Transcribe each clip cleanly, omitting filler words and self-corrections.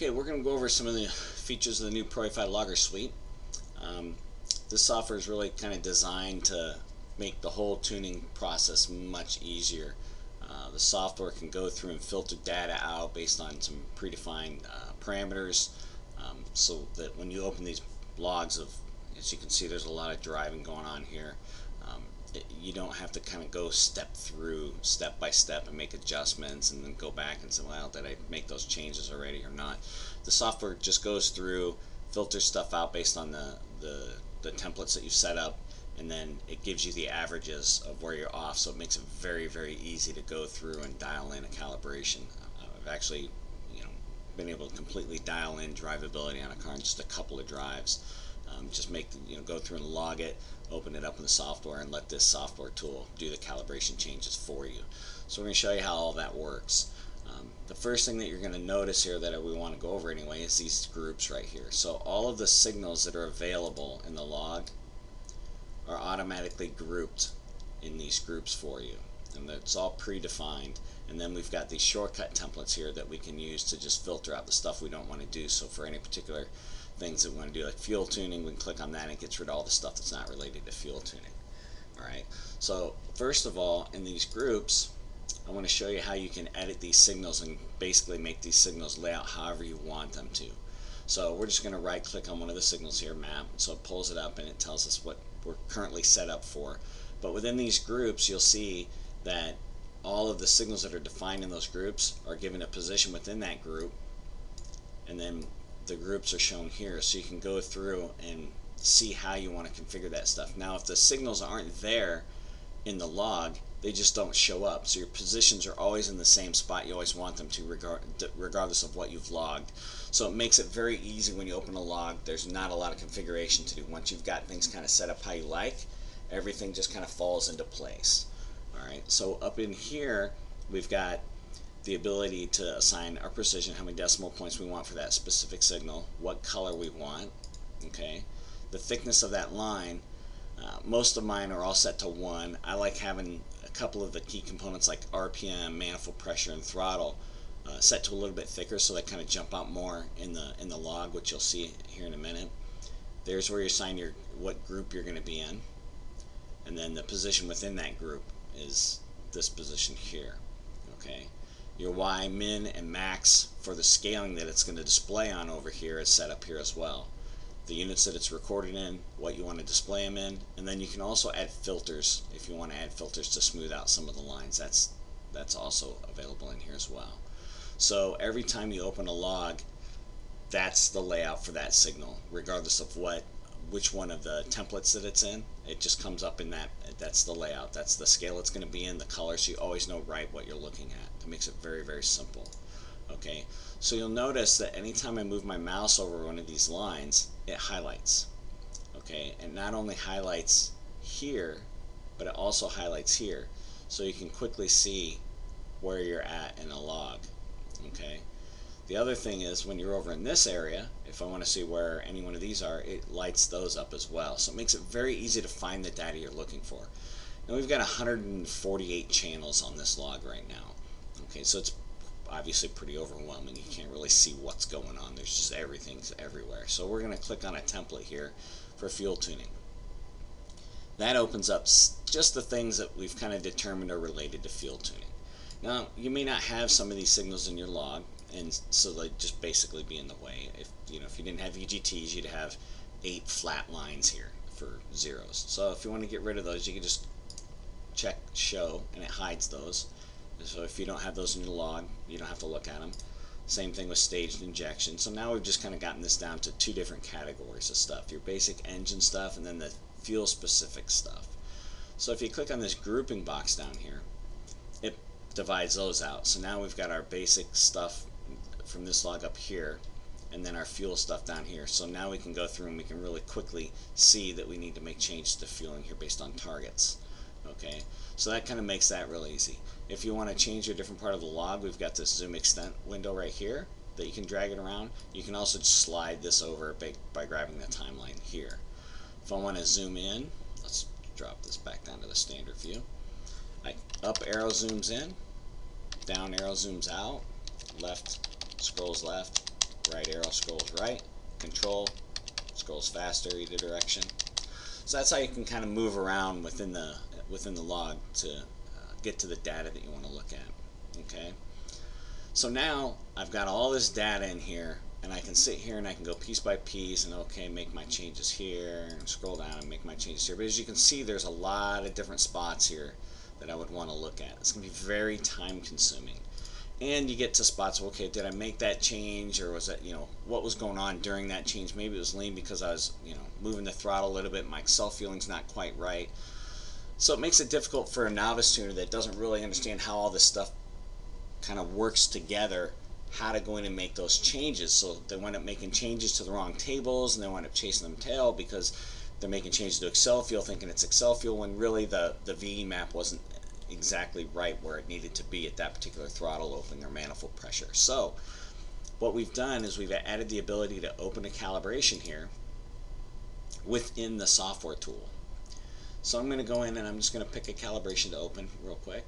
Okay, we're going to go over some of the features of the new ProEFI Logger Suite. This software is really kind of designed to make the whole tuning process much easier. The software can go through and filter data out based on some predefined parameters, so that when you open these logs of, as you can see, there's a lot of driving going on here. You don't have to kind of go step by step and make adjustments and then go back and say, well, did I make those changes already or not? The software just goes through, filters stuff out based on the templates that you've set up, and then it gives you the averages of where you're off, so it makes it very, very easy to go through and dial in a calibration. I've actually been able to completely dial in drivability on a car in just a couple of drives. Just go through and log it, open it up in the software, and let this software tool do the calibration changes for you. So we're going to show you how all that works. The first thing that you're going to notice here that we want to go over anyway is these groups right here. So all of the signals that are available in the log are automatically grouped in these groups for you, and it's all predefined. And then we've got these shortcut templates here that we can use to just filter out the stuff we don't want to do. So for any particular things that we want to do, like fuel tuning, we can click on that and it gets rid of all the stuff that's not related to fuel tuning. Alright, so first of all, in these groups, I want to show you how you can edit these signals and basically make these signals lay out however you want them to. So we're just going to right click on one of the signals here, map, so it pulls it up and it tells us what we're currently set up for. But within these groups, you'll see that all of the signals that are defined in those groups are given a position within that group, and then the groups are shown here, so you can go through and see how you want to configure that stuff. Now if the signals aren't there in the log, they just don't show up, so your positions are always in the same spot you always want them to, regardless of what you've logged. So it makes it very easy when you open a log. There's not a lot of configuration to do. Once you've got things kind of set up how you like, everything just kind of falls into place. Alright, so up in here we've got the ability to assign our precision, how many decimal points we want for that specific signal, what color we want, okay, the thickness of that line. Most of mine are all set to 1. I like having a couple of the key components like RPM, manifold pressure, and throttle set to a little bit thicker, so they kind of jump out more in the log, which you'll see here in a minute. There's where you assign what group you're going to be in, and then the position within that group is this position here. Okay, your Y, min, and max for the scaling that it's going to display on over here is set up here as well. The units that it's recorded in, what you want to display them in, and then you can also add filters if you want to add filters to smooth out some of the lines. That's also available in here as well. So every time you open a log, that's the layout for that signal, regardless of which one of the templates that it's in. It just comes up in that's the layout, that's the scale it's going to be in, the color, so you always know right what you're looking at. It makes it very, very simple. Okay, so you'll notice that anytime I move my mouse over one of these lines, it highlights. Okay, and not only highlights here, but it also highlights here, so you can quickly see where you're at in a log. Okay, the other thing is when you're over in this area, if I want to see where any one of these are, it lights those up as well. So it makes it very easy to find the data you're looking for. Now we've got 148 channels on this log right now. Okay, so it's obviously pretty overwhelming. You can't really see what's going on. There's just everything's everywhere. So we're going to click on a template here for fuel tuning. That opens up just the things that we've kind of determined are related to fuel tuning. Now you may not have some of these signals in your log, and so they'd just basically be in the way. If you didn't have EGTs, you'd have 8 flat lines here for zeros. So if you want to get rid of those, you can just check show and it hides those. So if you don't have those in your log, you don't have to look at them. Same thing with staged injection. So now we've just kind of gotten this down to 2 different categories of stuff: your basic engine stuff and then the fuel specific stuff. So if you click on this grouping box down here, it divides those out. So now we've got our basic stuff from this log up here, and then our fuel stuff down here. So now we can go through and we can really quickly see that we need to make changes to fueling here based on targets. Okay, so that kind of makes that real easy. If you want to change a different part of the log, we've got this zoom extent window right here that you can drag it around. You can also just slide this over by grabbing the timeline here. If I want to zoom in, let's drop this back down to the standard view. Up arrow zooms in, down arrow zooms out, left scrolls left, right arrow scrolls right, control scrolls faster either direction. So that's how you can kind of move around within the log to get to the data that you want to look at. Okay. So now I've got all this data in here, and I can sit here and I can go piece by piece and okay, make my changes here, and scroll down and make my changes here. But as you can see, there's a lot of different spots here that I would want to look at. It's going to be very time consuming. And you get to spots, okay, did I make that change, or was that, what was going on during that change? Maybe it was lean because I was, moving the throttle a little bit, my accel feeling's not quite right. So it makes it difficult for a novice tuner that doesn't really understand how all this stuff kind of works together, how to go in and make those changes. So they wind up making changes to the wrong tables, and they wind up chasing them tail because they're making changes to accel feel thinking it's accel feel when really the VE map wasn't exactly right where it needed to be at that particular throttle opening or manifold pressure. So what we've done is we've added the ability to open a calibration here within the software tool. So I'm going to go in and I'm just going to pick a calibration to open real quick.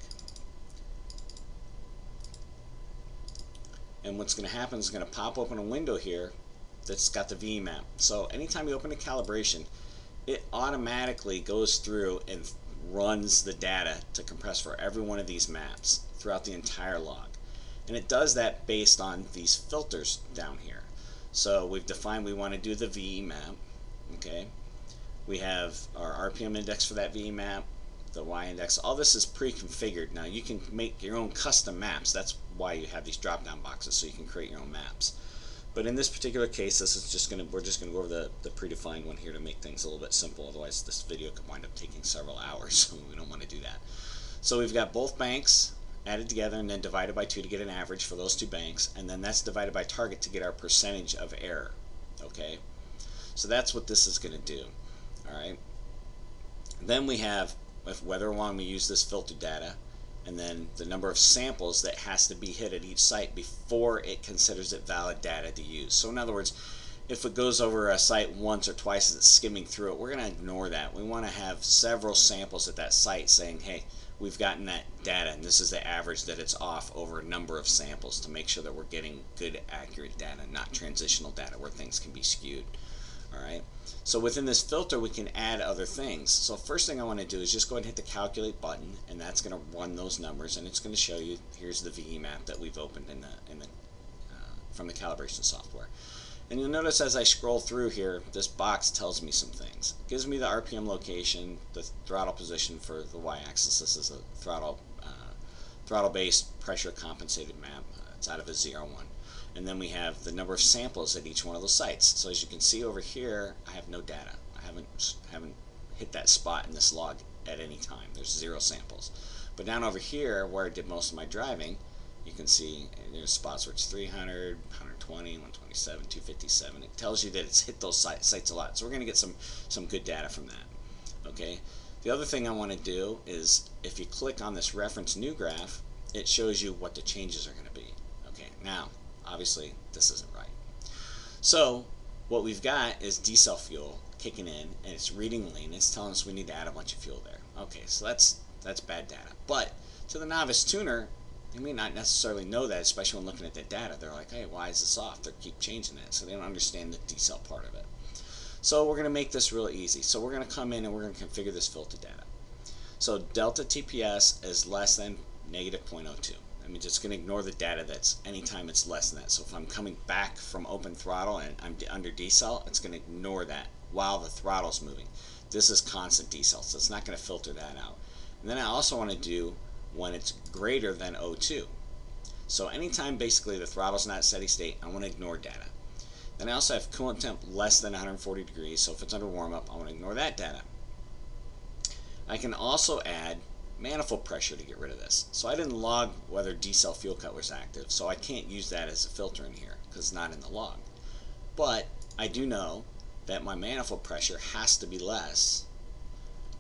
And what's going to happen is going to pop open a window here that's got the VE map. So anytime you open a calibration, it automatically goes through and runs the data to compress for every one of these maps throughout the entire log. And it does that based on these filters down here. So we've defined we want to do the VE map. Okay, we have our RPM index for that VE map, the Y index. All this is pre-configured. Now you can make your own custom maps. That's why you have these drop-down boxes, so you can create your own maps. But in this particular case, this is we're just gonna go over the predefined one here to make things a little bit simple. Otherwise, this video could wind up taking several hours, so we don't want to do that. So we've got both banks added together and then divided by 2 to get an average for those two banks, and then that's divided by target to get our percentage of error. Okay, so that's what this is going to do. All right. Then we have whether or not we use this filter data, and then the number of samples that has to be hit at each site before it considers it valid data to use. So in other words, if it goes over a site once or twice as it's skimming through it, we're going to ignore that. We want to have several samples at that site saying, hey, we've gotten that data, and this is the average that it's off over a number of samples to make sure that we're getting good, accurate data, not transitional data where things can be skewed. All right. So within this filter, we can add other things. So first thing I want to do is just go ahead and hit the calculate button, and that's going to run those numbers, and it's going to show you here's the VE map that we've opened from the calibration software. And you'll notice as I scroll through here, this box tells me some things. It gives me the RPM location, the throttle position for the y-axis. This is a throttle-based pressure compensated map. It's out of a 0-1. And then we have the number of samples at each one of those sites. So as you can see over here, I have no data. I haven't hit that spot in this log at any time. There's 0 samples. But down over here, where I did most of my driving, you can see there's spots where it's 300, 120, 127, 257. It tells you that it's hit those sites a lot. So we're going to get some good data from that. Okay. The other thing I want to do is if you click on this reference new graph, it shows you what the changes are going to be. Okay. Now, obviously, this isn't right. So what we've got is decel fuel kicking in, and it's reading lean. It's telling us we need to add a bunch of fuel there. Okay, so that's bad data. But to the novice tuner, they may not necessarily know that, especially when looking at that data. They're like, hey, why is this off? They keep changing it, so they don't understand the decel part of it. So we're going to make this real easy. So we're going to come in and we're going to configure this filter data. So delta TPS is less than negative 0.02. That means it's going to ignore the data that's anytime it's less than that. So if I'm coming back from open throttle and I'm under decel, it's going to ignore that while the throttle's moving. This is constant decel, so it's not going to filter that out. And then I also want to do when it's greater than O2. So anytime basically the throttle's not steady state, I want to ignore data. Then I also have coolant temp less than 140 degrees, so if it's under warm up, I want to ignore that data. I can also add manifold pressure to get rid of this. So I didn't log whether decel fuel cut was active, so I can't use that as a filter in here because it's not in the log. But I do know that my manifold pressure has to be less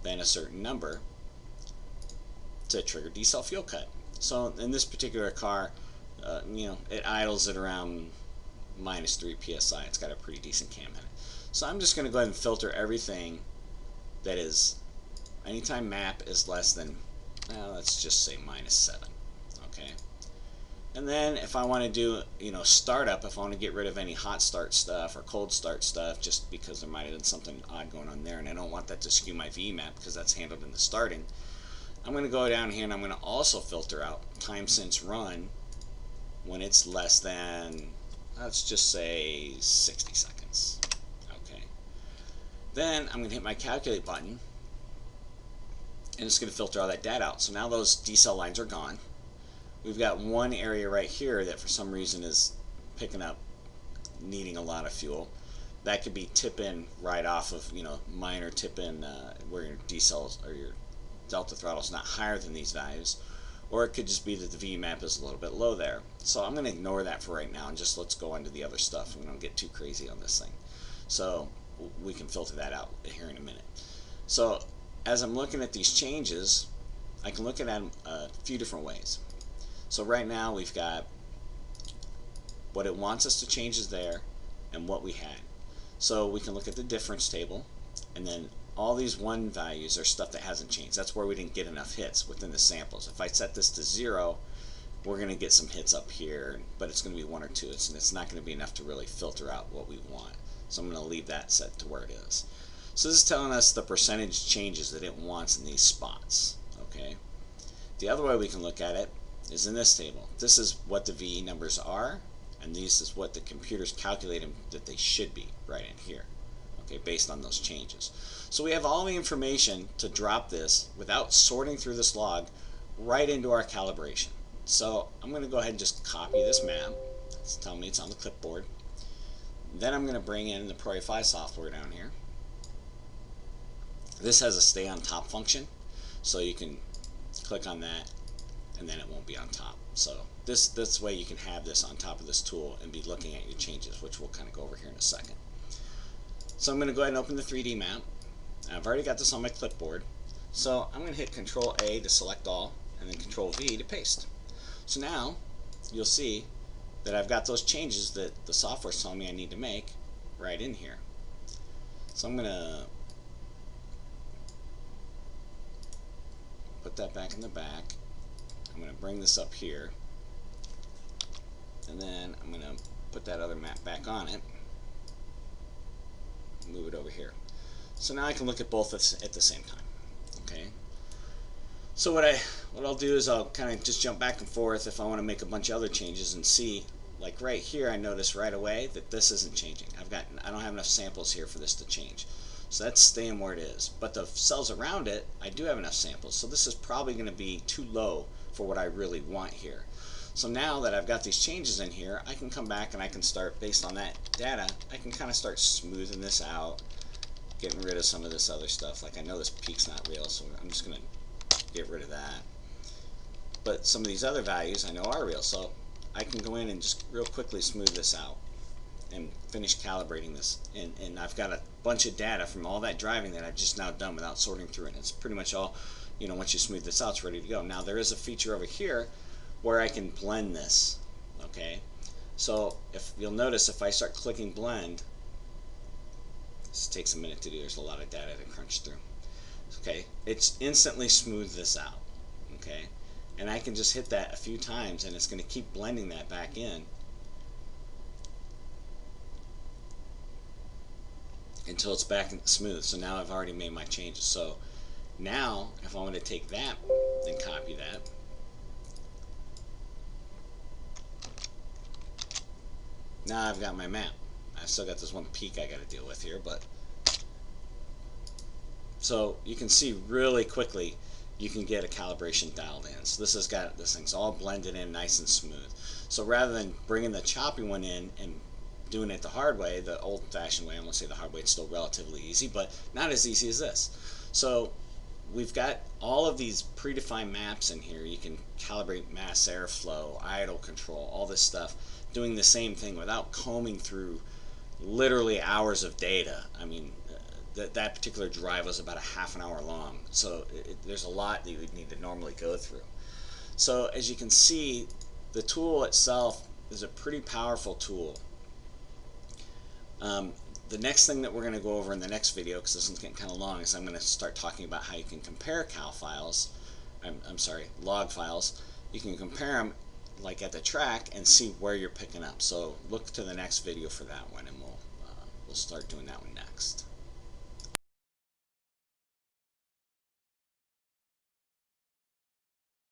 than a certain number to trigger decel fuel cut. So in this particular car, it idles at around -3 psi. It's got a pretty decent cam in it. So I'm just going to go ahead and filter everything that is, anytime map is less than, let's just say -7. Okay. And then if I want to do, startup, if I want to get rid of any hot start stuff or cold start stuff, just because there might have been something odd going on there, and I don't want that to skew my VMAP because that's handled in the starting, I'm going to go down here and I'm going to also filter out time since run when it's less than, let's just say 60 seconds. Okay. Then I'm going to hit my calculate button, and it's going to filter all that data out. So now those decel lines are gone. We've got one area right here that for some reason is picking up needing a lot of fuel. That could be tip-in right off of, minor tip-in where your decel or your delta throttle is not higher than these values. Or it could just be that the VMAP is a little bit low there. So I'm going to ignore that for right now and just let's go on to the other stuff. We don't get too crazy on this thing. So we can filter that out here in a minute. So as I'm looking at these changes, I can look at them a few different ways. So right now we've got what it wants us to change is there and what we had. So we can look at the difference table, and then all these 1 values are stuff that hasn't changed. That's where we didn't get enough hits within the samples. If I set this to 0, we're going to get some hits up here, but it's going to be 1 or 2. It's not going to be enough to really filter out what we want. So I'm going to leave that set to where it is. So this is telling us the percentage changes that it wants in these spots. Okay. The other way we can look at it is in this table. This is what the VE numbers are, and this is what the computer's calculating that they should be right in here. Okay, based on those changes. So we have all the information to drop this without sorting through this log right into our calibration. So I'm going to go ahead and just copy this map. It's telling me it's on the clipboard. Then I'm going to bring in the ProEFI software down here. This has a stay on top function, so you can click on that and then it won't be on top. So this way you can have this on top of this tool and be looking at your changes, which we'll kind of go over here in a second. So I'm going to go ahead and open the 3D map. I've already got this on my clipboard, so I'm going to hit Control A to select all and then Control V to paste. So now you'll see that I've got those changes that the software's telling me I need to make right in here. So I'm going to put that back in the back. I'm going to bring this up here, and then I'm going to put that other map back on it, move it over here. So now I can look at both at the same time. Okay. So what I'll do is I'll kind of just jump back and forth if I want to make a bunch of other changes and see, like right here, I notice right away that this isn't changing. I don't have enough samples here for this to change. So that's staying where it is. But the cells around it, I do have enough samples. So this is probably going to be too low for what I really want here. So now that I've got these changes in here, I can come back and I can start, based on that data, I can kind of start smoothing this out, getting rid of some of this other stuff. Like I know this peak's not real, so I'm just going to get rid of that. But some of these other values I know are real, so I can go in and just real quickly smooth this out and finish calibrating this. And I've got a bunch of data from all that driving that I've just now done without sorting through it. It's pretty much all, once you smooth this out, it's ready to go. Now there is a feature over here where I can blend this. Okay, so if you'll notice, if I start clicking blend, this takes a minute to do. There's a lot of data to crunch through. Okay, it's instantly smooth this out. Okay, and I can just hit that a few times and it's going to keep blending that back in until it's back smooth. So now I've already made my changes. So now if I want to take that and copy that, now I've got my map. I've still got this one peak I got to deal with here, but so you can see really quickly you can get a calibration dialed in. So this thing's all blended in nice and smooth. So rather than bringing the choppy one in and doing it the hard way, the old-fashioned way, I won't say the hard way, it's still relatively easy, but not as easy as this. So we've got all of these predefined maps in here. You can calibrate mass airflow, idle control, all this stuff, doing the same thing without combing through literally hours of data. I mean, that particular drive was about a half an hour long, so there's a lot that you would need to normally go through. So as you can see, the tool itself is a pretty powerful tool. The next thing that we're going to go over in the next video, because this one's getting kind of long, is I'm going to start talking about how you can compare cal files, log files. You can compare them like at the track and see where you're picking up. So look to the next video for that one, and we'll start doing that one next.